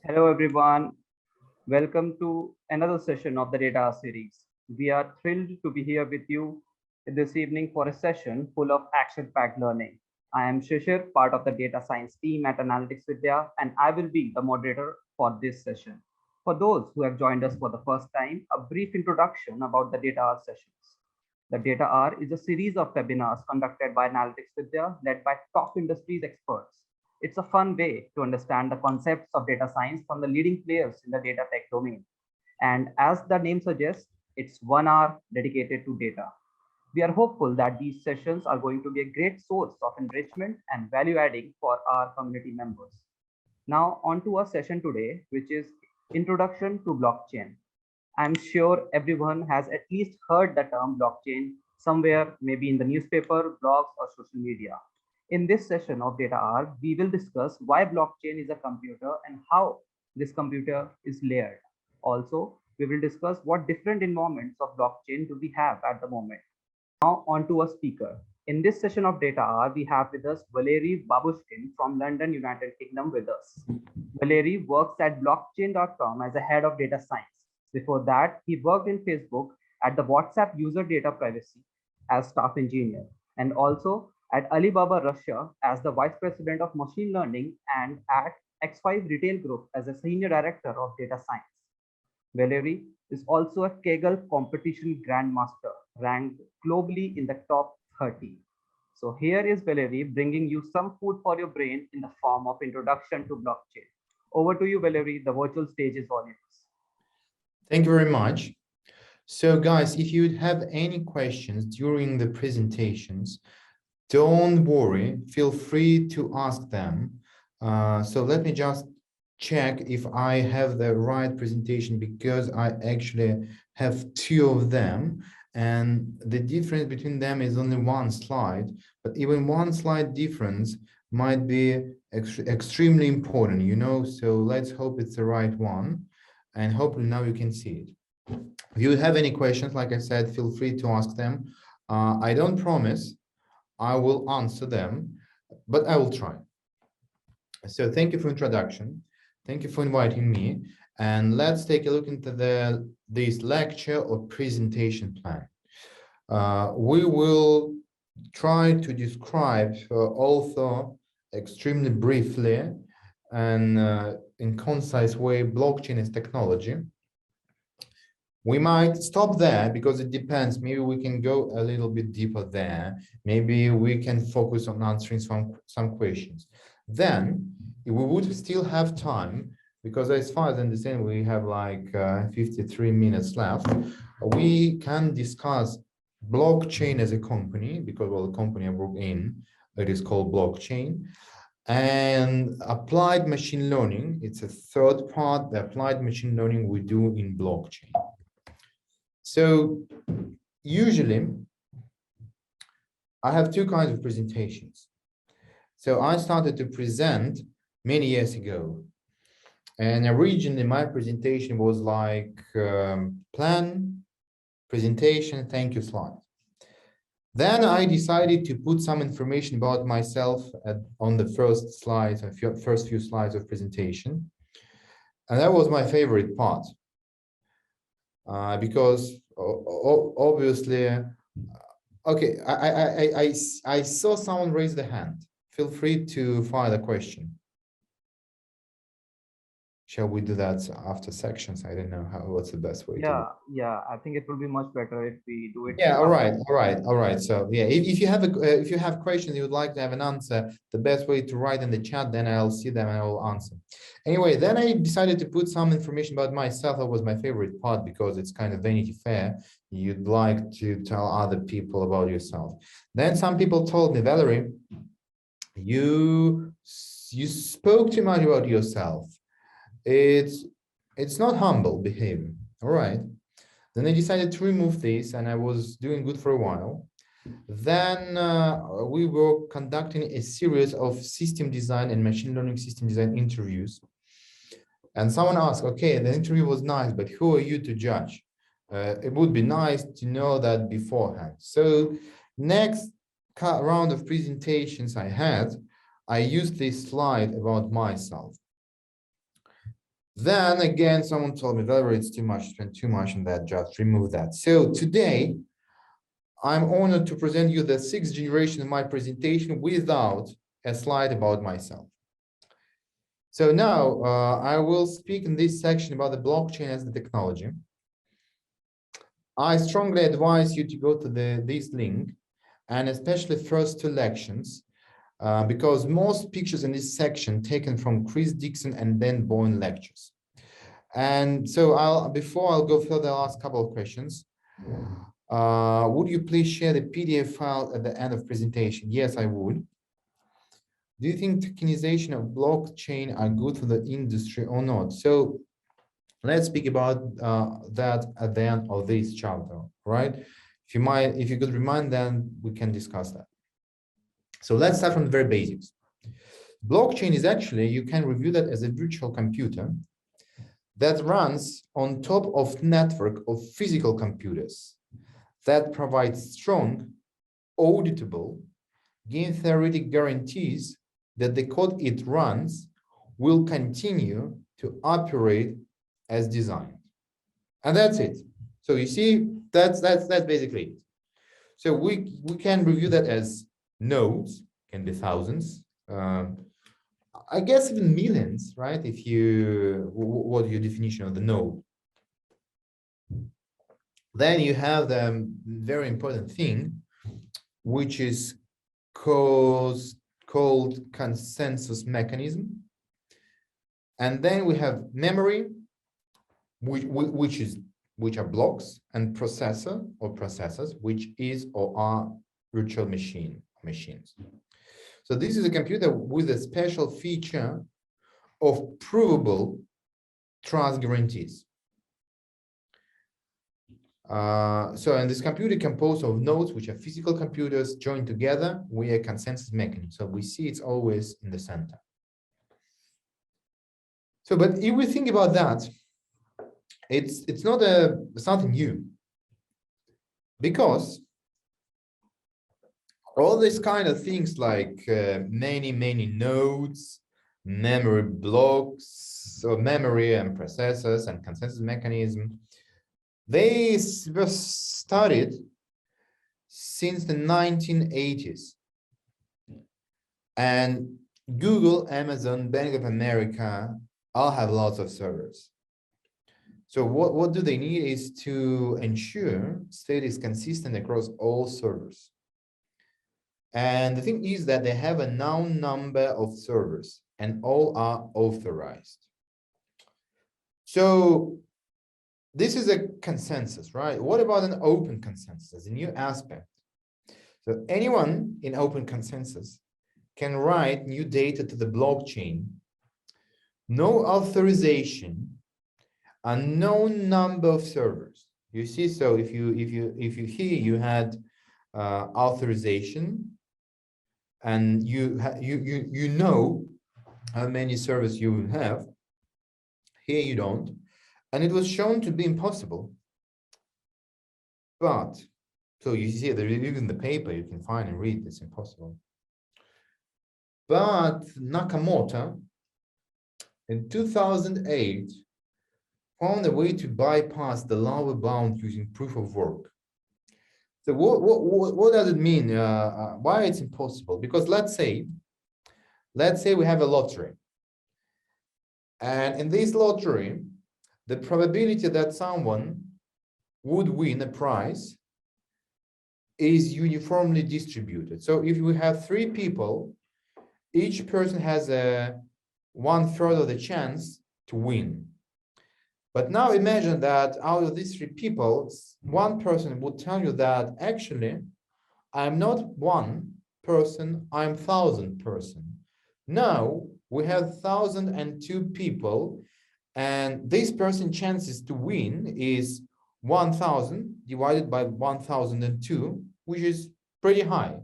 Hello, everyone. Welcome to another session of the Data series. We are thrilled to be here with you this evening for a session full of action-packed learning. I am Shishir, part of the data science team at Analytics Vidhya, and I will be the moderator for this session. For those who have joined us for the first time, a brief introduction about the DataHour sessions. The DataHour is a series of webinars conducted by Analytics Vidhya, led by top industries experts. It's a fun way to understand the concepts of data science from the leading players in the data tech domain. And as the name suggests, it's 1 hour dedicated to data. We are hopeful that these sessions are going to be a great source of enrichment and value adding for our community members. Now, on to our session today, which is Introduction to Blockchain. I'm sure everyone has at least heard the term blockchain somewhere, maybe in the newspaper, blogs, or social media. In this session of Data Hour, we will discuss why blockchain is a computer and how this computer is layered. Also, we will discuss what different environments of blockchain do we have at the moment. Now, on to a speaker. In this session of Data Hour, we have with us Valerri Babushkin from London, United Kingdom with us. Valerri works at blockchain.com as a head of data science. Before that, he worked in Facebook at the WhatsApp user data privacy as staff engineer and also at Alibaba Russia as the vice president of machine learning and at X5 Retail Group as a senior director of data science. Valerri is also a Kaggle competition grandmaster, ranked globally in the top 30. So here is Valerri bringing you some food for your brain in the form of introduction to blockchain. Over to you, Valerri. The virtual stage is all yours. Thank you very much. So guys, if you have any questions during the presentations, don't worry, feel free to ask them. So let me just check if I have the right presentation because I actually have two of them and the difference between them is only one slide, but even one slide difference might be extremely important, you know, so let's hope it's the right one and hopefully now you can see it. If you have any questions, like I said, feel free to ask them. I don't promise I will answer them, but I will try. So thank you for introduction. Thank you for inviting me. And let's take a look into this lecture or presentation plan. We will try to describe also extremely briefly and in concise way blockchain as technology. We might stop there because it depends. Maybe we can go a little bit deeper there. Maybe we can focus on answering some questions. Then we would still have time because as far as I understand, we have like 53 minutes left. We can discuss blockchain as a company because, well, the company I work in, it is called blockchain. And applied machine learning, it's a third part, the applied machine learning we do in blockchain. So usually I have two kinds of presentations. So I started to present many years ago. And originally my presentation was like plan, presentation, thank you slide. Then I decided to put some information about myself on the first slides, first few slides of presentation. And that was my favorite part. Because obviously, okay, I saw someone raise the hand. Feel free to fire the question. Shall we do that after sections? I don't know what's the best way to do it. Yeah, I think it will be much better if we do it. Yeah, all right. So yeah, if you have questions you would like to have an answer, the best way to write in the chat, then I'll see them and I will answer. Anyway, then I decided to put some information about myself. That was my favorite part because it's kind of Vanity Fair. You'd like to tell other people about yourself. Then some people told me, Valerie, you spoke too much about yourself. It's not humble behavior. All right. Then I decided to remove this and I was doing good for a while. Then we were conducting a series of system design and machine learning system design interviews. And someone asked, okay, the interview was nice, but who are you to judge? It would be nice to know that beforehand. So next round of presentations I used this slide about myself. Then again, someone told me, Valerri, it's too much, spend too much on that, just remove that. So today, I'm honored to present you the sixth generation of my presentation without a slide about myself. So now I will speak in this section about the blockchain as the technology. I strongly advise you to go to this link, and especially first two lections, because most pictures in this section taken from Chris Dixon and Dan Bowen lectures. And so before I'll go further, I'll ask a couple of questions. Would you please share the PDF file at the end of presentation? Yes, I would. Do you think tokenization of blockchain are good for the industry or not? So let's speak about that at the end of this chapter, right? If you could remind, then we can discuss that. So let's start from the very basics. Blockchain is actually, you can review that as a virtual computer that runs on top of network of physical computers that provides strong, auditable, game theoretic guarantees that the code it runs will continue to operate as designed. And that's it. So you see, that's basically it. So we can review that as nodes, can be thousands, I guess even millions, right? If you, what your definition of the node? Then you have the very important thing, which is called consensus mechanism. And then we have memory, which are blocks, and processor or processors, which is or are virtual machines. So this is a computer with a special feature of provable trust guarantees. And this computer composed of nodes, which are physical computers joined together with a consensus mechanism. So we see it's always in the center. So, but if we think about that, it's not something new, because all these kind of things like many nodes, memory blocks, so memory and processors and consensus mechanism, they were studied since the 1980s. And Google, Amazon, Bank of America all have lots of servers. So what do they need is to ensure state is consistent across all servers. And the thing is that they have a known number of servers and all are authorized. So this is a consensus, right? What about an open consensus, a new aspect? So anyone in open consensus can write new data to the blockchain, no authorization, a known number of servers. You see, so if you here you had authorization, and you know how many servers you have. Here you don't, and it was shown to be impossible. But so you see that even the paper you can find and read, it's impossible. But Nakamoto in 2008 found a way to bypass the lower bound using proof of work. So what does it mean? Why it's impossible? Because let's say we have a lottery, and in this lottery, the probability that someone would win a prize is uniformly distributed. So if we have 3 people, each person has a 1/3 of the chance to win. But now imagine that out of these 3 people, one person would tell you that actually, I'm not 1 person, I'm 1,000 person. Now we have 1,002 people, and this person's chances to win is 1,000 divided by 1,002, which is pretty high,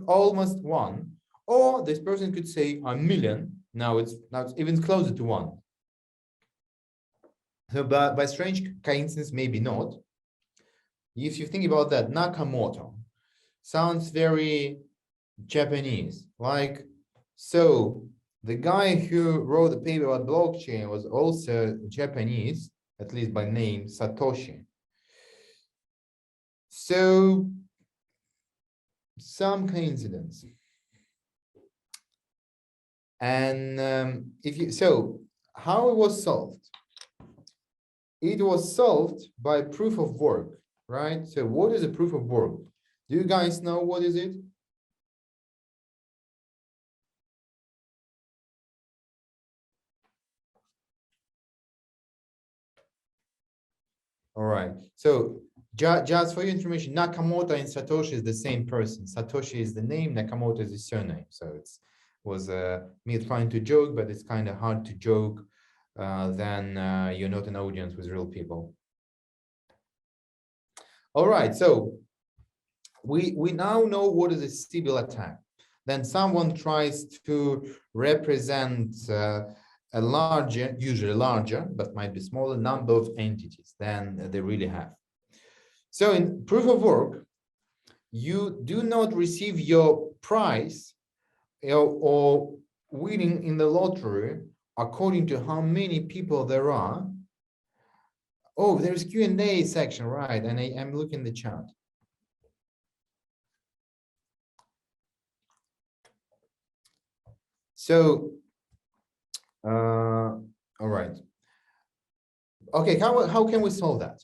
almost 1. Or this person could say 1,000,000. Now it's even closer to 1. So, but by strange coincidence, maybe not. If you think about that, Nakamoto sounds very Japanese, like, so The guy who wrote the paper about blockchain was also Japanese, at least by name, Satoshi. So, some coincidence. And how it was solved? It was solved by proof of work, right? So what is a proof of work? Do you guys know what is it? All right. So just for your information, Nakamoto and Satoshi is the same person. Satoshi is the name, Nakamoto is the surname. So was me trying to joke, but it's kind of hard to joke than you're not an audience with real people. All right. So we now know what is a Sybil attack. Then someone tries to represent a larger, usually larger, but might be smaller number of entities than they really have. So in proof of work, you do not receive your prize or winning in the lottery according to how many people there are. Oh, there's Q&A section, right? And I'm looking at the chat. So, all right. Okay, how can we solve that?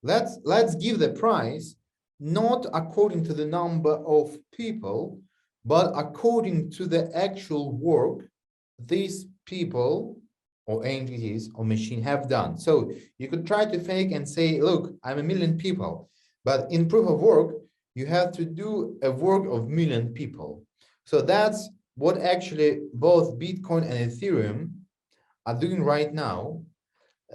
Let's give the prize not according to the number of people, but according to the actual work these people or entities or machine have done. So you could try to fake and say, look, I'm 1 million people, but in proof of work, you have to do a work of 1 million people. So that's what actually both Bitcoin and Ethereum are doing right now.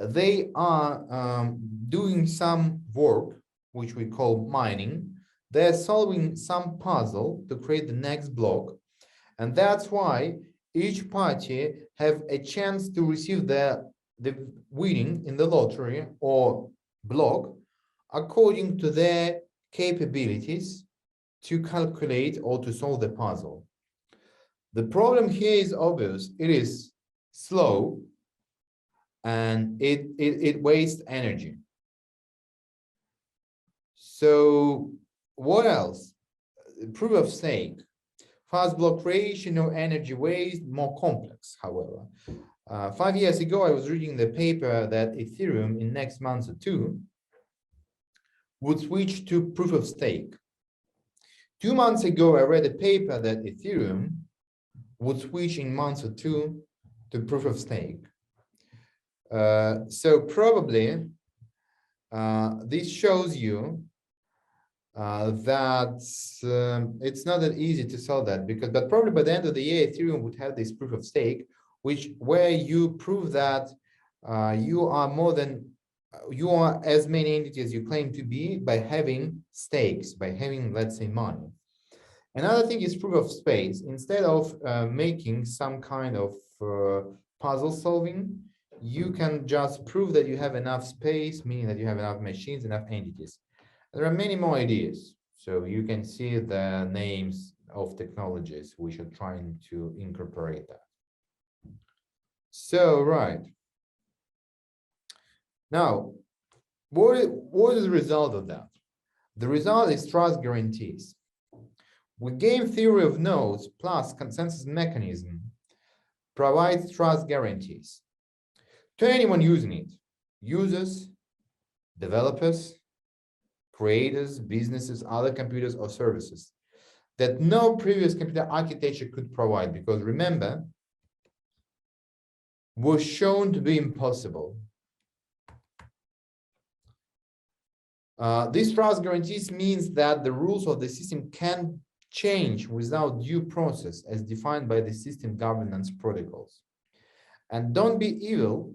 They are doing some work, which we call mining. They're solving some puzzle to create the next block. And that's why each party have a chance to receive the winning in the lottery or block according to their capabilities to calculate or to solve the puzzle. The problem here is obvious. It is slow and it wastes energy. So what else? Proof of stake. Fast block creation, no energy waste, more complex, however. 5 years ago, I was reading the paper that Ethereum in next month or two would switch to proof of stake. 2 months ago, I read a paper that Ethereum would switch in months or two to proof of stake. So probably this shows you that it's not that easy to solve that but probably by the end of the year, Ethereum would have this proof of stake, where you prove that you are as many entities as you claim to be by having stakes, by having, let's say, money. Another thing is proof of space. Instead of making some kind of puzzle solving, you can just prove that you have enough space, meaning that you have enough machines, enough entities. There are many more ideas. So you can see the names of technologies which are trying to incorporate that. So, right. Now, what is the result of that? The result is trust guarantees. With game theory of nodes plus consensus mechanism provides trust guarantees to anyone using it, users, developers, creators, businesses, other computers or services that no previous computer architecture could provide, because remember, was shown to be impossible. This trust guarantees means that the rules of the system can change without due process as defined by the system governance protocols. And don't be evil.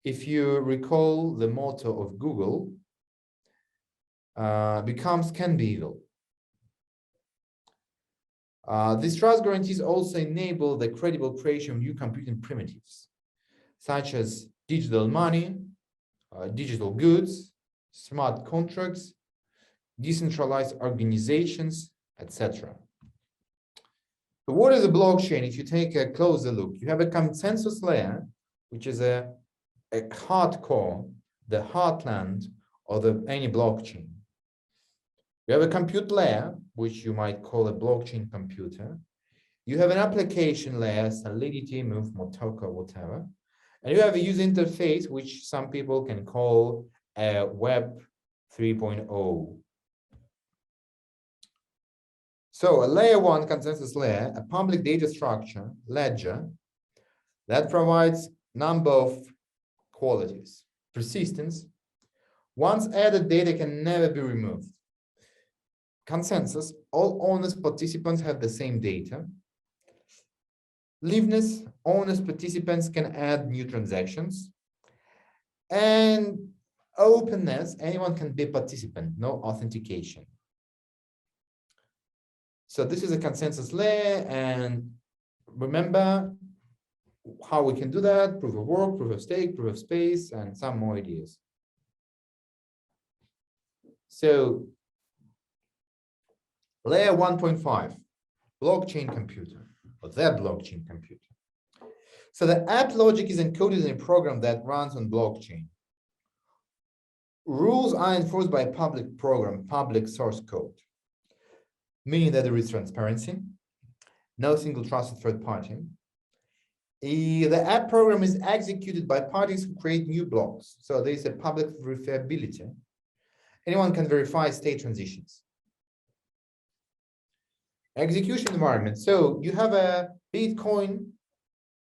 If you recall the motto of Google, becomes can be evil. These trust guarantees also enable the credible creation of new computing primitives, such as digital money, digital goods, smart contracts, decentralized organizations, etc. So what is a blockchain? If you take a closer look, you have a consensus layer, which is a hardcore, the heartland of any blockchain. You have a compute layer, which you might call a blockchain computer. You have an application layer, Solidity, Move, Motoko, whatever. And you have a user interface, which some people can call a Web 3.0. So a layer one consensus layer, a public data structure, ledger, that provides number of qualities. Persistence. Once added, data can never be removed. Consensus, all owners participants have the same data. Liveness, owners participants can add new transactions. And openness, anyone can be participant, no authentication. So this is a consensus layer, and remember how we can do that: proof of work, proof of stake, proof of space, and some more ideas. So layer 1.5, blockchain computer, or the blockchain computer. So the app logic is encoded in a program that runs on blockchain. Rules are enforced by a public program, public source code, meaning that there is transparency, no single trusted third party. The app program is executed by parties who create new blocks. So there is a public verifiability. Anyone can verify state transitions. Execution environment. So you have a Bitcoin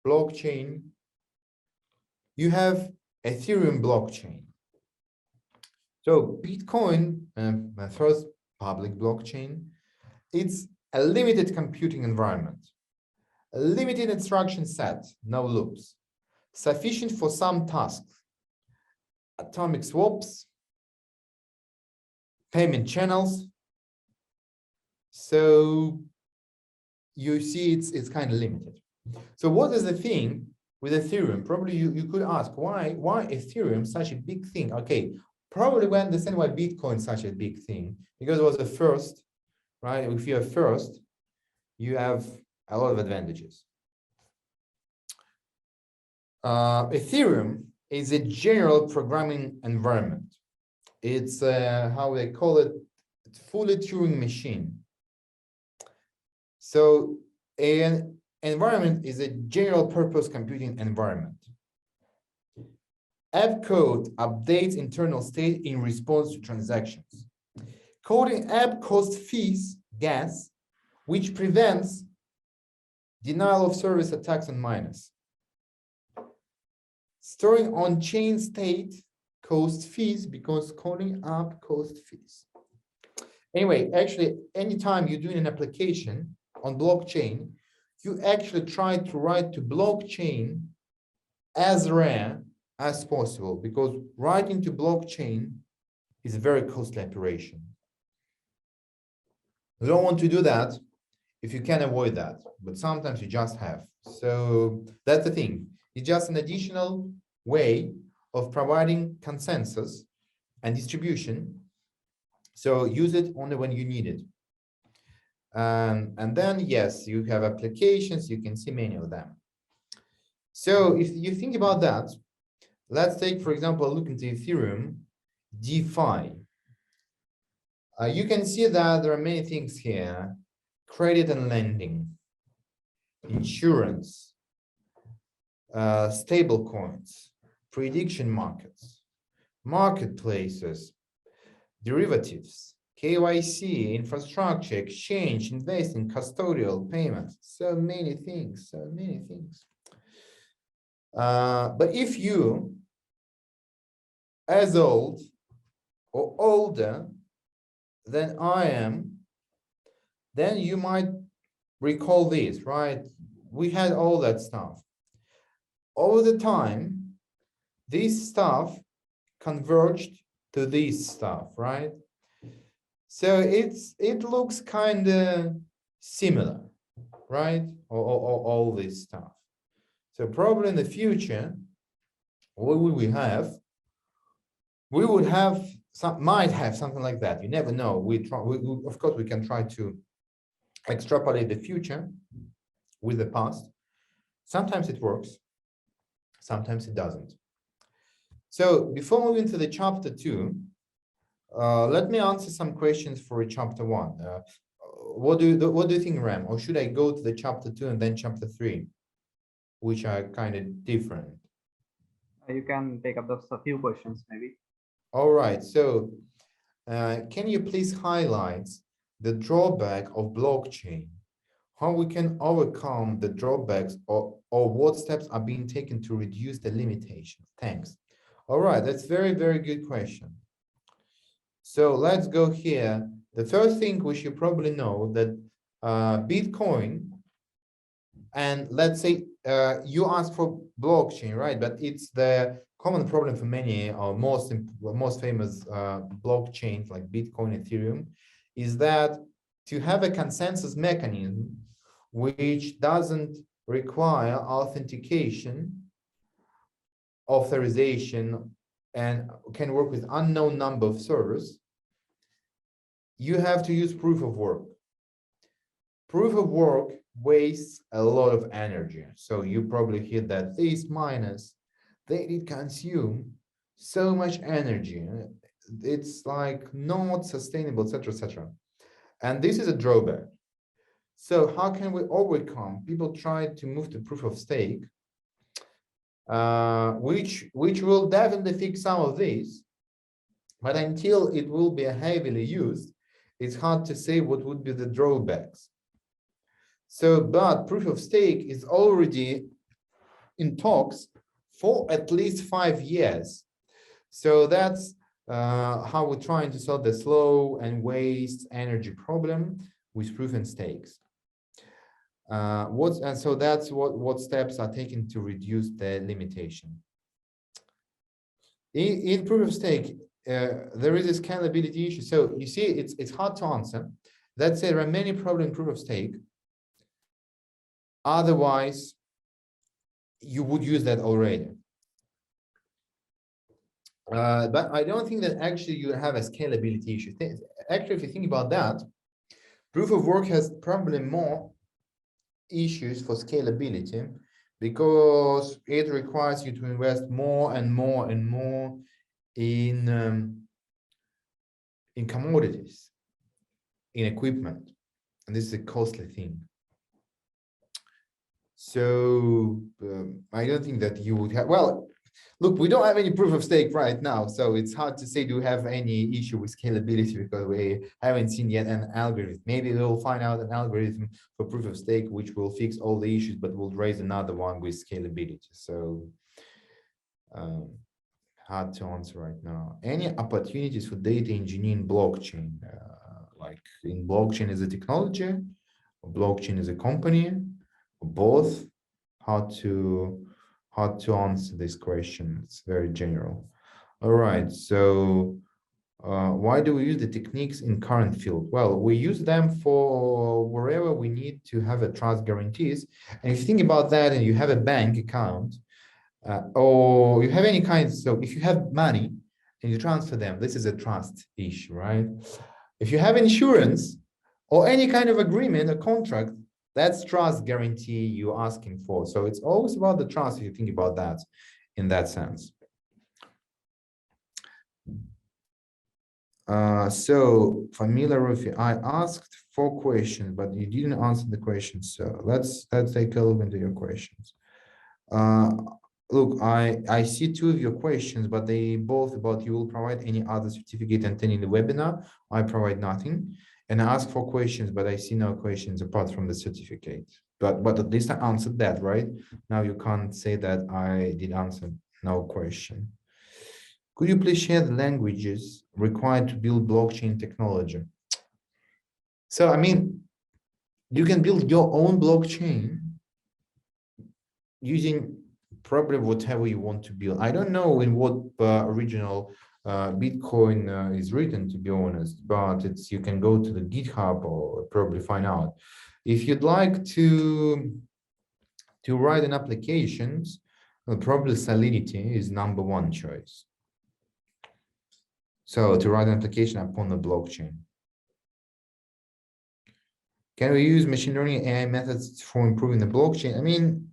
blockchain. You have Ethereum blockchain. So Bitcoin, my first public blockchain, it's a limited computing environment, a limited instruction set, no loops, sufficient for some tasks, atomic swaps, payment channels. So you see it's kind of limited. So what is the thing with Ethereum? Probably you could ask, why Ethereum such a big thing? Okay, probably we understand why Bitcoin is such a big thing, because it was the first, right? If you're first, you have a lot of advantages. Ethereum is a general programming environment. It's how they call it, fully Turing machine. So an environment is a general purpose computing environment. App code updates internal state in response to transactions. Coding app costs fees, gas, which prevents denial of service attacks on miners. Storing on-chain state costs fees because coding app costs fees. Anyway, actually, anytime you're doing an application on blockchain, you actually try to write to blockchain as rare as possible, because writing to blockchain is a very costly operation. You don't want to do that if you can avoid that, but sometimes you just have. So that's the thing. It's just an additional way of providing consensus and distribution. So use it only when you need it. And then, yes, you have applications, you can see many of them. So if you think about that, let's take, for example, a look into Ethereum DeFi. You can see that there are many things here: credit and lending, insurance, stable coins, prediction markets, marketplaces, derivatives, KYC, infrastructure, exchange, investing, custodial, payments, so many things, so many things. But if you, as old or older than I am, then you might recall this, right? We had all that stuff. Over the time, this stuff converged to this stuff, right? So it looks kind of similar, right? All this stuff. So probably in the future, what would we have? We would have might have something like that. You never know. Of course, we can try to extrapolate the future, with the past. Sometimes it works, sometimes it doesn't. So before moving to the chapter 2, let me answer some questions for chapter 1. What do you think, Ram? Or should I go to the chapter 2 and then chapter 3, which are kind of different? You can take up a few questions, maybe. All right. So can you please highlight the drawback of blockchain? How we can overcome the drawbacks, or what steps are being taken to reduce the limitations? Thanks. All right, that's very, very good question. So let's go here. The first thing we should probably know that Bitcoin, and let's say you ask for blockchain, right? But it's the common problem for many or most famous blockchains like Bitcoin, Ethereum, is that to have a consensus mechanism which doesn't require authentication, authorization, and can work with unknown number of servers, you have to use proof of work. Proof of work wastes a lot of energy. So you probably hear that these miners, they did consume so much energy. It's like not sustainable, etc., etc. And this is a drawback. So how can we overcome? People try to move to proof of stake, which will definitely fix some of these. But until it will be heavily used, it's hard to say what would be the drawbacks. So, but proof of stake is already in talks for at least 5 years. So that's how we're trying to solve the slow and waste energy problem with proof and stakes. So that's what steps are taken to reduce the limitation. In proof of stake, there is a scalability issue. So you see, it's hard to answer. That said, there are many problems in proof of stake. Otherwise, you would use that already. But I don't think that actually you have a scalability issue. Actually, if you think about that, proof of work has probably more issues for scalability because it requires you to invest more and more and more in commodities, in equipment, and this is a costly thing. So I don't think that you would have, well, look, we don't have any proof of stake right now, so it's hard to say do we have any issue with scalability because we haven't seen yet an algorithm. Maybe we'll find out an algorithm for proof of stake which will fix all the issues, but we'll raise another one with scalability. So hard to answer right now. Any opportunities for data engineering blockchain, like in blockchain as a technology, or blockchain as a company, or both? How to answer this question? It's very general. All right, so why do we use the techniques in current field? Well, we use them for wherever we need to have a trust guarantees. And if you think about that and you have a bank account, or you have any kind, so if you have money and you transfer them, this is a trust issue, right? If you have insurance or any kind of agreement, a contract, that's trust guarantee you're asking for. So it's always about the trust if you think about that in that sense. So Famila Rufi, I asked 4 questions, but you didn't answer the questions. So let's take a look into your questions. Look, I see 2 of your questions, but they both about you will provide any other certificate attending the webinar. I provide nothing. And I ask 4 questions, but I see no questions apart from the certificate. But at least I answered that, right? Now you can't say that I did answer no question. Could you please share the languages required to build blockchain technology? So, I mean, you can build your own blockchain using probably whatever you want to build. I don't know in what original Bitcoin is written, to be honest, but it's you can go to the GitHub or probably find out. If you'd like to write an applications, probably Solidity is #1 choice. So to write an application upon the blockchain. Can we use machine learning AI methods for improving the blockchain? I mean,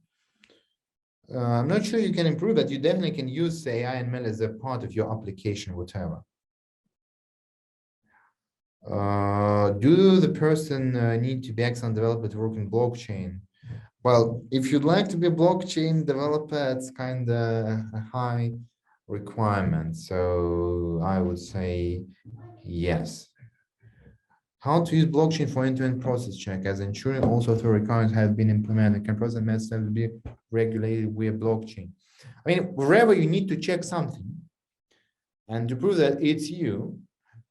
I'm not sure you can improve it. You definitely can use the AI and ML as a part of your application, whatever. Do the person need to be excellent developer to work in blockchain? Well, if you'd like to be a blockchain developer, it's kind of a high requirement. So I would say yes. How to use blockchain for end-to-end process check, as ensuring also authority requirements have been implemented. Can process methods be regulated via blockchain? I mean, wherever you need to check something and to prove that it's you,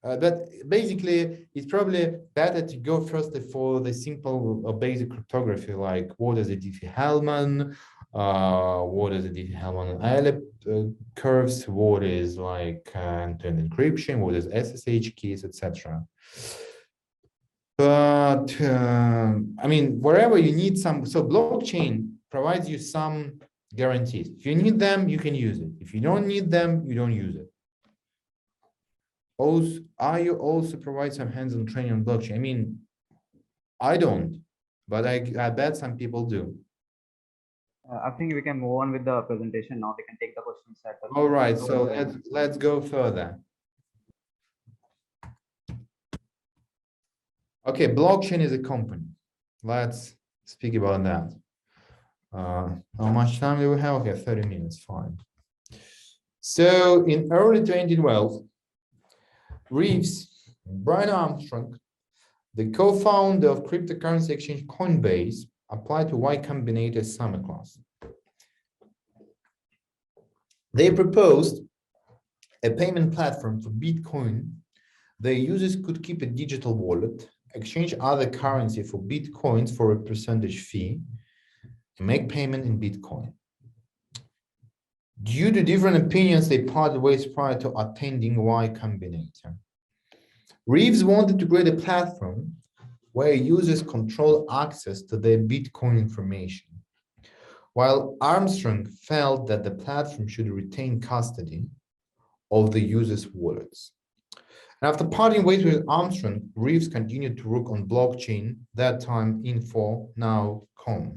but basically, it's probably better to go firstly for the simple or basic cryptography, like what is the Diffie-Hellman, what is the Diffie-Hellman curves, what is like end-to-end encryption, what is SSH keys, etc. But I mean, wherever you need some, so blockchain provides you some guarantees. If you need them, you can use it. If you don't need them, you don't use it. Also, you also provide some hands-on training on blockchain? I mean, I don't, but I bet some people do. I think we can move on with the presentation now. We can take the questions at the All right, so let's go further. Okay, blockchain is a company. Let's speak about that. How much time do we have? Okay, 30 minutes, fine. So in early 2012, Reeves, Brian Armstrong, the co-founder of cryptocurrency exchange Coinbase, applied to Y Combinator summer class. They proposed a payment platform for Bitcoin. Their users could keep a digital wallet, exchange other currency for Bitcoins for a percentage fee, and make payment in Bitcoin. Due to different opinions, they parted ways prior to attending Y Combinator. Reeves wanted to create a platform where users control access to their Bitcoin information, while Armstrong felt that the platform should retain custody of the users' wallets. And after parting ways with Armstrong, Reeves continued to work on blockchain, that time Info, now Com.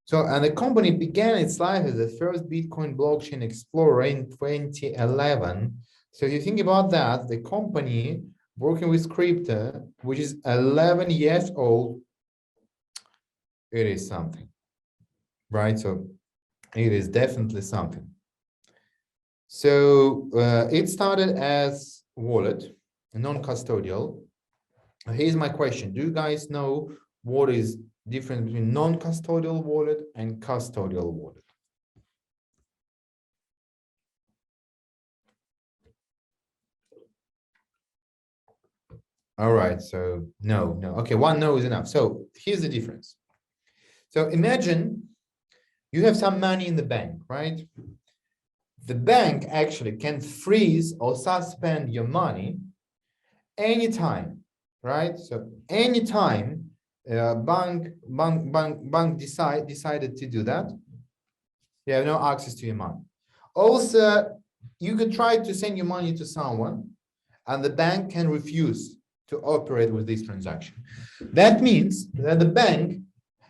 So, and the company began its life as the first Bitcoin blockchain explorer in 2011. So if you think about that, the company working with crypto, which is 11 years old, it is something, right? So it is definitely something. So it started as wallet, non-custodial. Here's my question. Do you guys know what is difference between non-custodial wallet and custodial wallet? All right, so no. Okay, one no is enough. So here's the difference. So imagine you have some money in the bank, right? The bank actually can freeze or suspend your money anytime, right? So anytime bank decided to do that, you have no access to your money. Also, you could try to send your money to someone and the bank can refuse to operate with this transaction. That means that the bank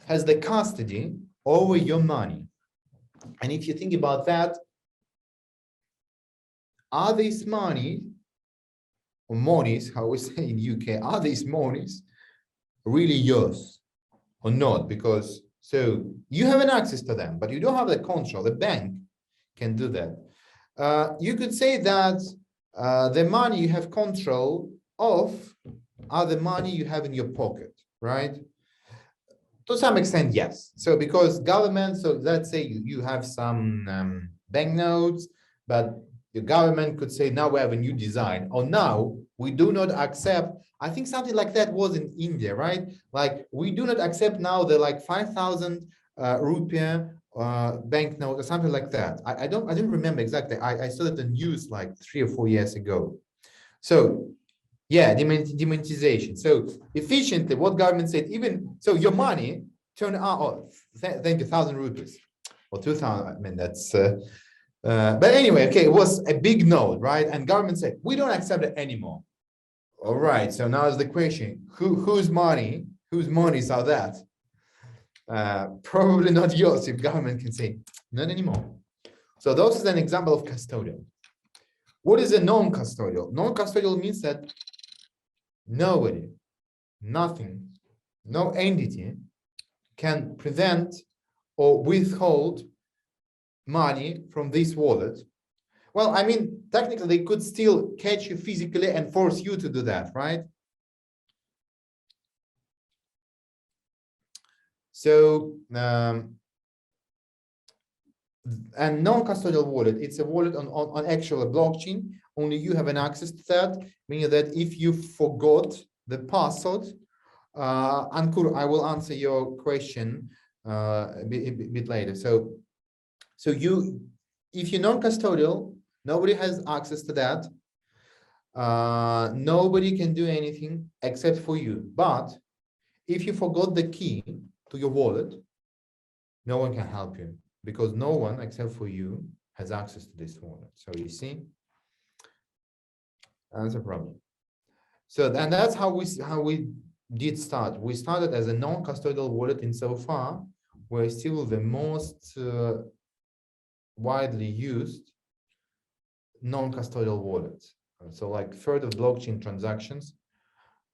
has the custody over your money. And if you think about that, are these money, or monies, how we say in UK, are these monies really yours or not? Because so you have an access to them, but you don't have the control. The bank can do that. You could say that the money you have control of are the money you have in your pocket, right? To some extent, yes. So because government, so let's say you have some banknotes, but the government could say, now we have a new design, or now we do not accept, I think something like that was in India, right? Like we do not accept now the like 5,000 rupiah banknote or something like that. I don't remember exactly. I saw the news like 3 or 4 years ago. So yeah, demonetization. So efficiently, what government said, even so, your money turned out. Oh, thank you, 1,000 rupees or 2,000. I mean, that's. But anyway, okay, it was a big note, right? And government said we don't accept it anymore. All right. So now is the question: whose money Whose monies are that? Probably not yours, if government can say, not anymore. So those is an example of custodial. What is a non-custodial? Non-custodial means that nobody, nothing, no entity can prevent or withhold money from this wallet. Well, I mean, technically, they could still catch you physically and force you to do that, right? So, and non-custodial wallet, it's a wallet on actual blockchain. Only you have an access to that, meaning that if you forgot the password, Ankur, I will answer your question a bit later. So if you're non-custodial, nobody has access to that. Nobody can do anything except for you. But if you forgot the key to your wallet, no one can help you because no one except for you has access to this wallet. So you see, that's a problem. So and that's how we did start. We started as a non-custodial wallet insofar we're still the most widely used non-custodial wallet. So like third of blockchain transactions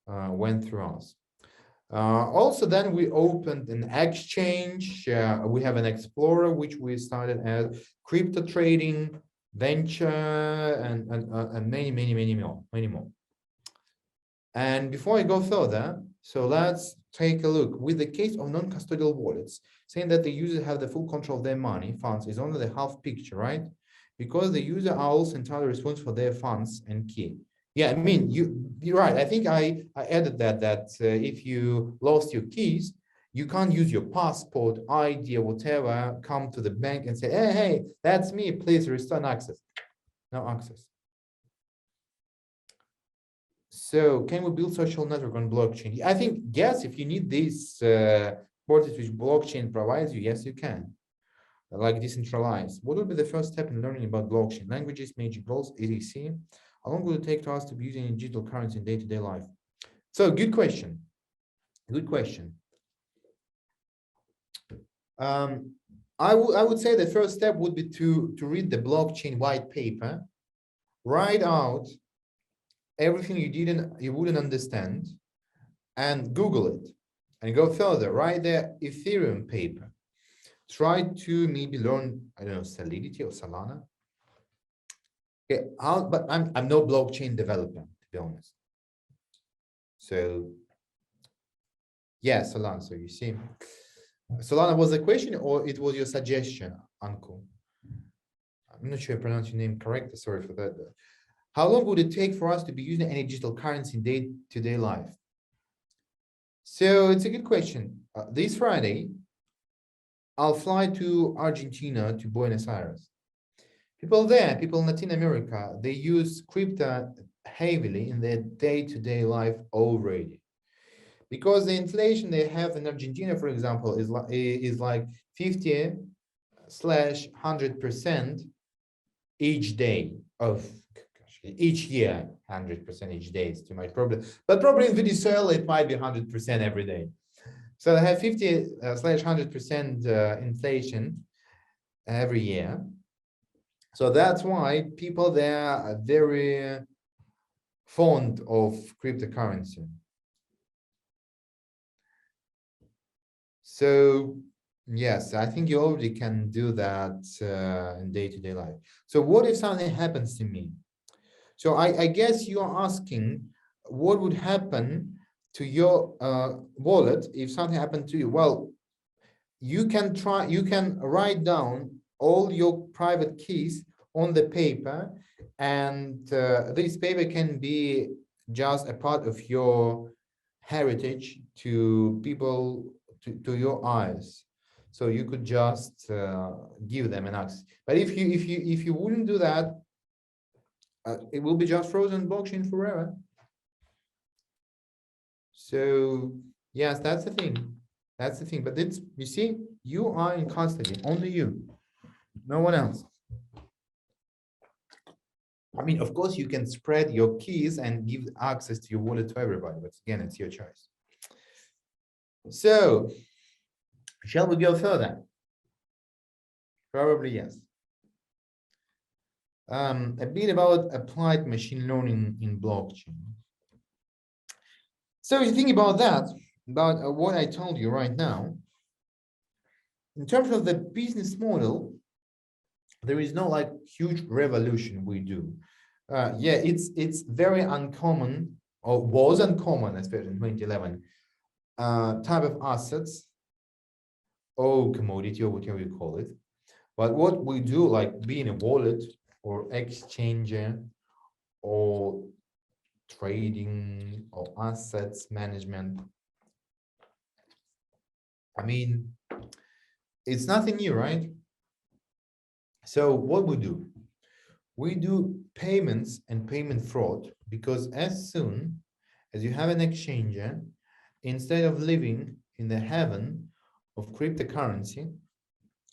went through us. Also, then we opened an exchange. We have an explorer, which we started as crypto trading, venture, and many more. And before I go further, so let's take a look with the case of non-custodial wallets, saying that the users have the full control of their money funds is only the half picture, right? Because the user are also entirely responsible for their funds and key. Yeah, I mean, you're right. I think I added that if you lost your keys, you can't use your passport, ID, or whatever, come to the bank and say, hey, that's me, please restore access. No access. So can we build social network on blockchain? I think, yes, if you need these portals which blockchain provides you, yes, you can. Like decentralized. What would be the first step in learning about blockchain? Languages, magic balls, etc. How long will it take to us to be using digital currency in day-to-day life? So good question. Good question. I would say the first step would be to read the blockchain white paper, write out everything you wouldn't understand, and Google it, and go further. Write the Ethereum paper. Try to maybe learn, I don't know, Solidity or Solana. Okay, but I'm no blockchain developer, to be honest. So yeah, Solana. So you see, Solana was the question, or it was your suggestion, Uncle? I'm not sure I pronounced your name correctly. Sorry for that. How long would it take for us to be using any digital currency in day-to-day life? So it's a good question. This Friday, I'll fly to Argentina, to Buenos Aires. People there, people in Latin America, they use crypto heavily in their day-to-day life already. Because the inflation they have in Argentina, for example, is like 50/100% each day of each year. 100% each day is too much problem, but probably in Venezuela it might be 100% every day. So they have 50/100% inflation every year. So that's why people there are very fond of cryptocurrency. So yes, I think you already can do that in day-to-day life. So what if something happens to me? So I guess you are asking what would happen to your wallet if something happened to you. Well, you can write down all your private keys on the paper, and this paper can be just a part of your heritage to people, to your eyes. So you could just give them an access. But if you wouldn't do that, it will be just frozen blockchain forever. So yes, that's the thing. That's the thing. But it's, you see, you are in custody, only you, no one else. I mean, of course, you can spread your keys and give access to your wallet to everybody, but again, it's your choice. So, shall we go further? Probably yes. A bit about applied machine learning in blockchain. So if you think about that, about what I told you right now, in terms of the business model, there is no like huge revolution we do. Yeah, it's very uncommon, or was uncommon, especially in 2011, type of assets or commodity or whatever you call it. But what we do, like being a wallet or exchanger or trading or assets management, I mean, it's nothing new, right? So what we do payments and payment fraud, because as soon as you have an exchanger, instead of living in the heaven of cryptocurrency,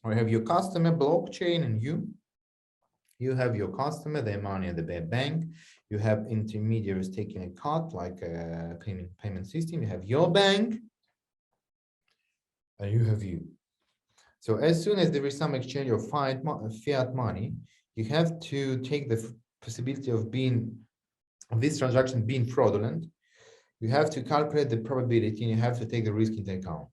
or have your customer blockchain and you have your customer, their money at the bank, you have intermediaries taking a cut like a payment system, you have your bank, and you have you. So as soon as there is some exchange of fiat money, you have to take the possibility of this transaction being fraudulent. You have to calculate the probability and you have to take the risk into account.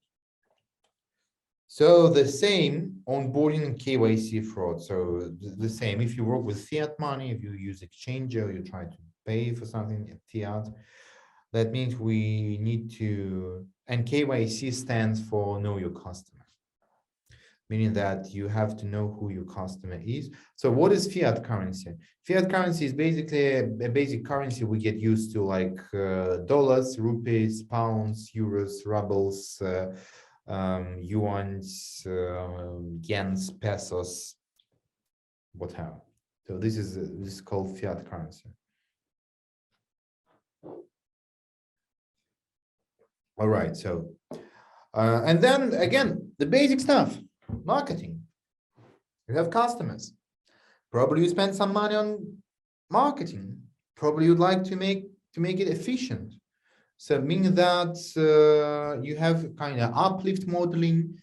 So the same onboarding and KYC fraud. So the same, if you work with fiat money, if you use exchanger, you try to pay for something in fiat, that means we need to, and KYC stands for know your customer, meaning that you have to know who your customer is. So what is fiat currency? Fiat currency is basically a basic currency we get used to, like dollars, rupees, pounds, euros, rubles, yuans, yens, pesos, whatever. So this is called fiat currency. All right. So and then again, the basic stuff, marketing. You have customers. Probably you spend some money on marketing. Probably you'd like to make it efficient. So meaning that you have kind of uplift modeling.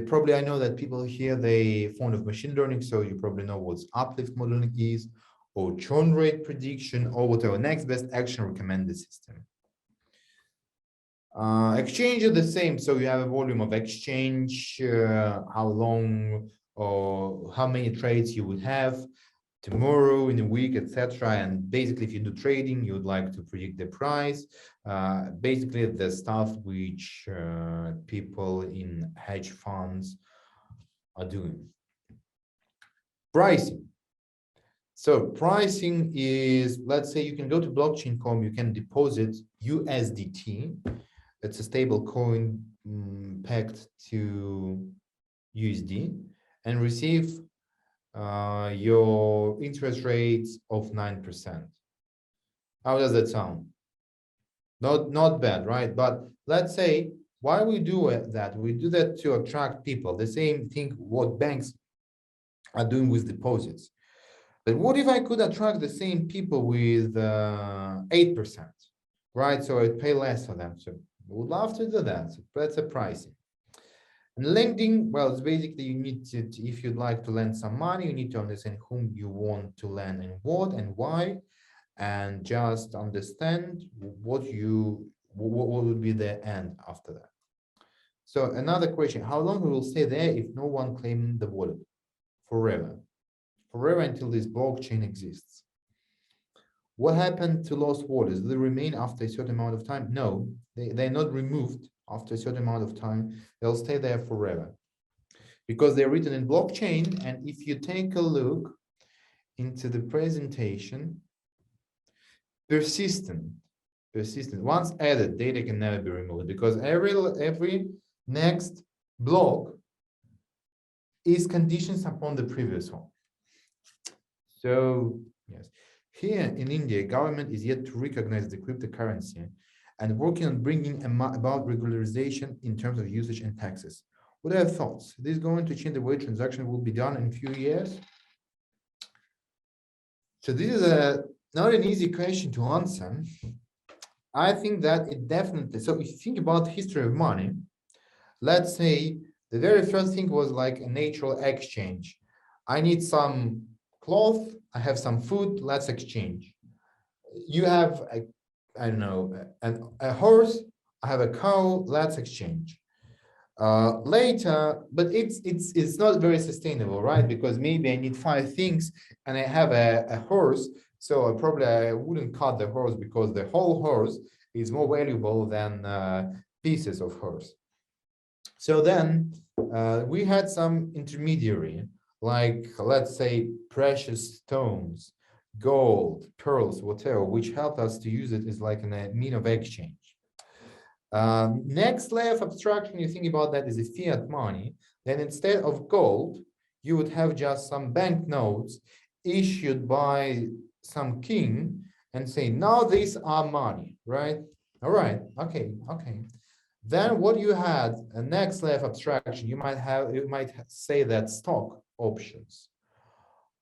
Probably I know that people here, they fond of machine learning, so you probably know what uplift modeling is, or churn rate prediction, or whatever next best action recommended system. Exchange is the same. So you have a volume of exchange, how long or how many trades you would have tomorrow, in a week, etc. And basically, if you do trading, you would like to predict the price. Basically, the stuff which people in hedge funds are doing. Pricing. So pricing is, let's say you can go to blockchain.com, you can deposit USDT. It's a stable coin pegged to USD and receive your interest rates of 9%. How does that sound? Not bad, right? But let's say why we do that? We do that to attract people. The same thing what banks are doing with deposits. But what if I could attract the same people with 8%, right? So I'd pay less for them. So we would love to do that. So that's a pricing. And lending, well, it's basically you need to, if you'd like to lend some money, you need to understand whom you want to lend and what and why, and just understand what would be the end after that. So another question, how long we will stay there if no one claims the wallet? Forever. Forever until this blockchain exists. What happened to lost wallets? Do they remain after a certain amount of time? No, they're not removed after a certain amount of time. They'll stay there forever because they're written in blockchain. And if you take a look into the presentation, persistent. Once added, data can never be removed because every next block is conditions upon the previous one. So yes, here in India, government is yet to recognize the cryptocurrency and working on bringing about regularization in terms of usage and taxes. What are your thoughts? This is going to change the way transaction will be done in a few years? So this is not an easy question to answer. I think that it definitely, so if you think about the history of money, Let's say the very first thing was like a natural exchange. I need some cloth, I have some food, let's exchange. You have a, I don't know, a horse, I have a cow, let's exchange. Later, but it's not very sustainable, right? Because maybe I need 5 things and I have a horse, so I wouldn't cut the horse because the whole horse is more valuable than pieces of horse. So then we had some intermediary, like let's say precious stones, gold, pearls, whatever, which helped us to use it as like a mean of exchange. Next layer of abstraction, you think about that is a fiat money. Then instead of gold, you would have just some banknotes issued by some king and say, now these are money, right? All right, okay. Then what you had, a next layer of abstraction, you might say that stock options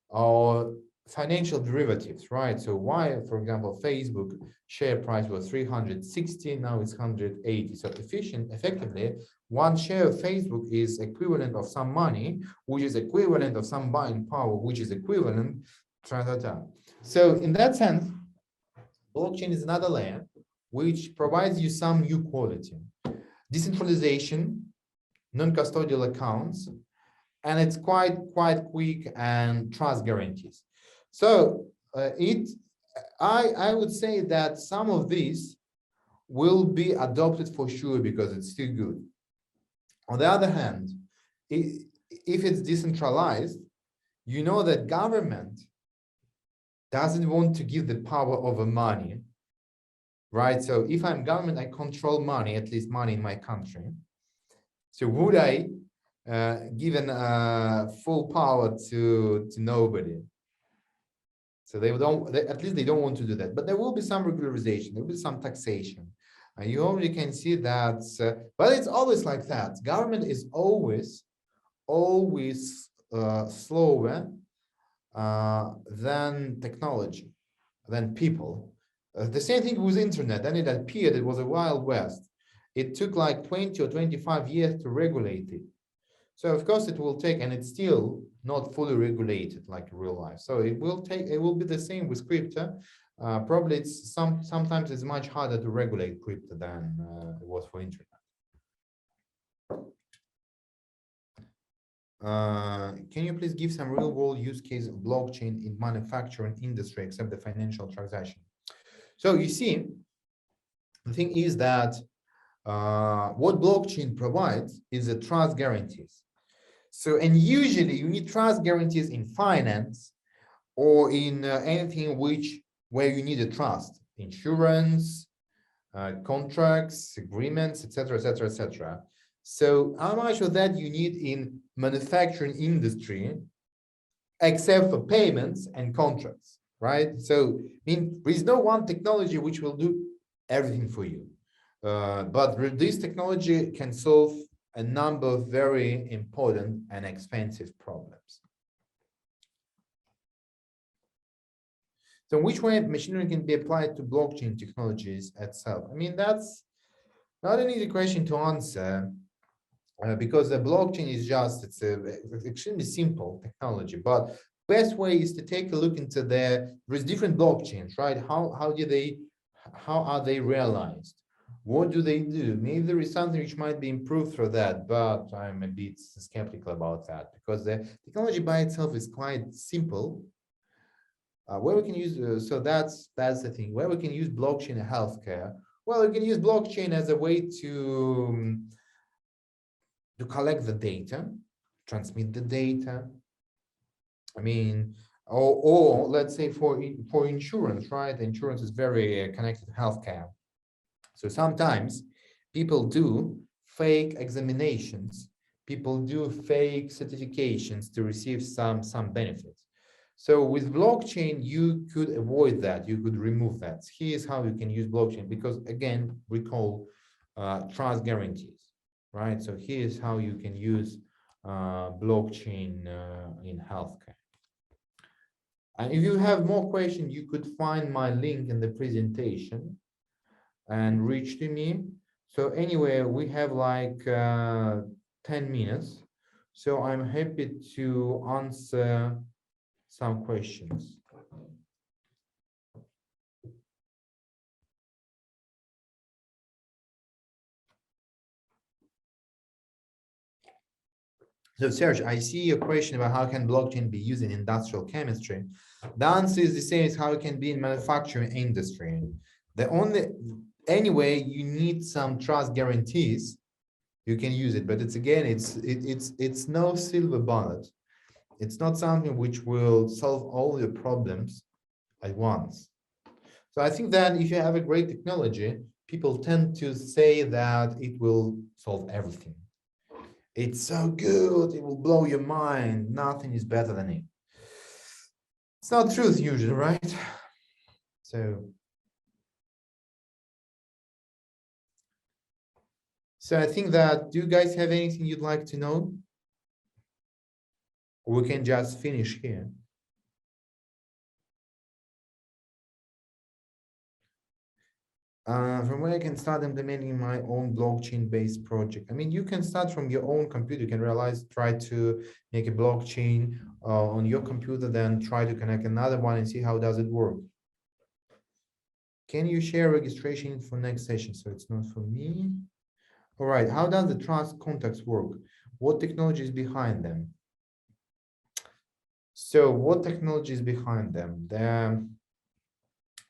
or financial derivatives, right? So why, for example, Facebook share price was 360, now it's 180. So effectively, one share of Facebook is equivalent of some money, which is equivalent of some buying power, which is equivalent. So in that sense, blockchain is another layer which provides you some new quality. Decentralization, non-custodial accounts, and it's quite quick and trust guarantees. So I would say that some of these will be adopted for sure because it's still good. On the other hand, if it's decentralized, you know that government doesn't want to give the power over money, right? So if I'm government, I control money, at least money in my country. So would I given full power to nobody? So at least they don't want to do that. But there will be some regularization, there will be some taxation. You already can see that, but it's always like that. Government is always slower than technology, than people. The same thing with internet. Then it appeared, it was a wild west. It took like 20 or 25 years to regulate it. So of course it will take, and it's still not fully regulated like real life. So it will be the same with crypto. Probably it's sometimes it's much harder to regulate crypto than it was for internet. Can you please give some real world use case of blockchain in manufacturing industry except the financial transaction? So you see, the thing is that what blockchain provides is a trust guarantees. So, and usually you need trust guarantees in finance or in anything where you need a trust, insurance, contracts, agreements, etc., etc., etc. So how much of that you need in manufacturing industry, except for payments and contracts, right? So, I mean, there is no one technology which will do everything for you. But this technology can solve a number of very important and expensive problems. So which way machine learning can be applied to blockchain technologies itself? I mean, that's not an easy question to answer because the blockchain is it's extremely simple technology, but best way is to take a look into there's different blockchains, right? How are they realized? What do they do? Maybe there is something which might be improved through that, but I'm a bit skeptical about that because the technology by itself is quite simple. Where we can use, so that's the thing, where we can use blockchain in healthcare. Well, we can use blockchain as a way to collect the data, transmit the data. I mean, or let's say for insurance, right? Insurance is very connected to healthcare. So sometimes people do fake examinations, people do fake certifications to receive some benefits. So with blockchain, you could avoid that, you could remove that. Here's how you can use blockchain, because again, recall trust guarantees, right? So here's how you can use blockchain in healthcare. And if you have more questions, you could find my link in the presentation and reach to me. So anyway, we have like 10 minutes. So I'm happy to answer some questions. So Serge, I see a question about how can blockchain be used in industrial chemistry. The answer is the same as how it can be in manufacturing industry. Anyway, you need some trust guarantees. You can use it, but it's no silver bullet. It's not something which will solve all your problems at once. So I think that if you have a great technology, people tend to say that it will solve everything. It's so good, it will blow your mind. Nothing is better than it. It's not truth usually, right? So I think that, do you guys have anything you'd like to know? Or we can just finish here. From where I can start implementing my own blockchain-based project. I mean, you can start from your own computer. You can try to make a blockchain on your computer, then try to connect another one and see how does it work. Can you share registration for next session? So it's not for me. All right, how does the trust contracts work? What technology is behind them? So what technology is behind them?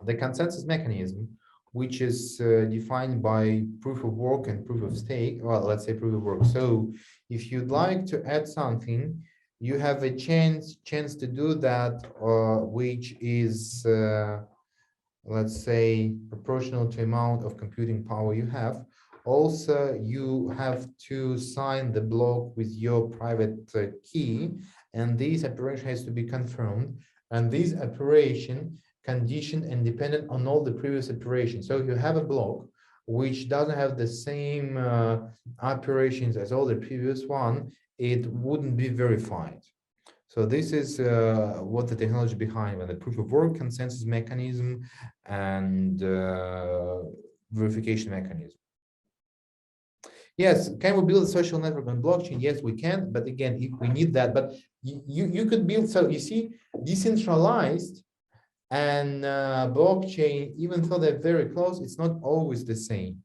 The consensus mechanism, which is defined by proof of work and proof of stake. Well, let's say proof of work. So if you'd like to add something, you have a chance to do that, which is, let's say, proportional to amount of computing power you have. Also, you have to sign the block with your private key, and this operation has to be confirmed. And this operation conditioned and dependent on all the previous operations. So if you have a block which doesn't have the same operations as all the previous one, it wouldn't be verified. So this is what the technology behind when the proof of work consensus mechanism and verification mechanism. Yes, can we build a social network on blockchain? Yes, we can. But again, if we need that, but you could build, so you see, decentralized and blockchain, even though they're very close, it's not always the same.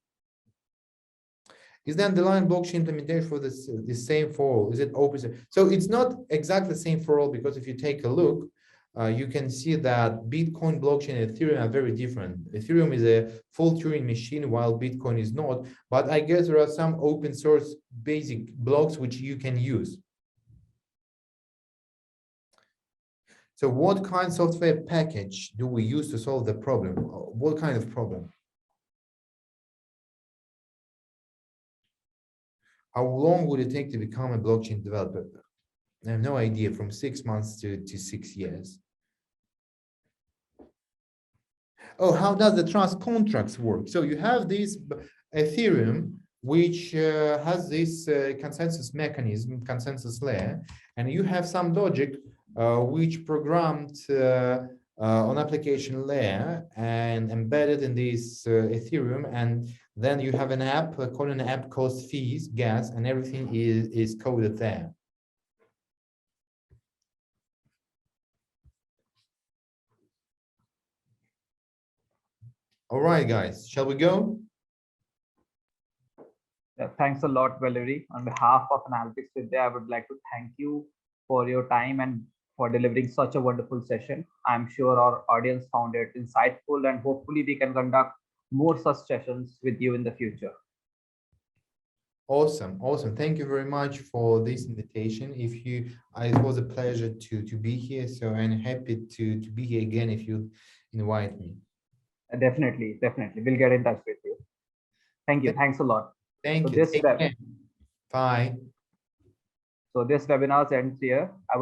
Is the underlying blockchain implementation for this the same for all? Is it open? So it's not exactly the same for all, because if you take a look, you can see that Bitcoin, blockchain, and Ethereum are very different. Ethereum is a full Turing machine, while Bitcoin is not. But I guess there are some open source basic blocks which you can use. So what kind of software package do we use to solve the problem? What kind of problem? How long would it take to become a blockchain developer? I have no idea, from 6 months to 6 years. Oh, how does the trust contracts work? So you have this Ethereum, which has this consensus mechanism, consensus layer, and you have some logic which programmed on application layer and embedded in this Ethereum, and then you have an app, calling an app costs fees, gas, and everything is coded there. All right, guys, shall we go? Thanks a lot, Valerri. On behalf of Analytics Vidhya, I would like to thank you for your time and for delivering such a wonderful session. I'm sure our audience found it insightful, and hopefully we can conduct more such sessions with you in the future. Awesome, awesome. Thank you very much for this invitation. It was a pleasure to be here. So I'm happy to be here again if you invite me. Definitely. We'll get in touch with you. Thank you. Thanks a lot. Thank you. Take care. Bye. So this webinar ends here.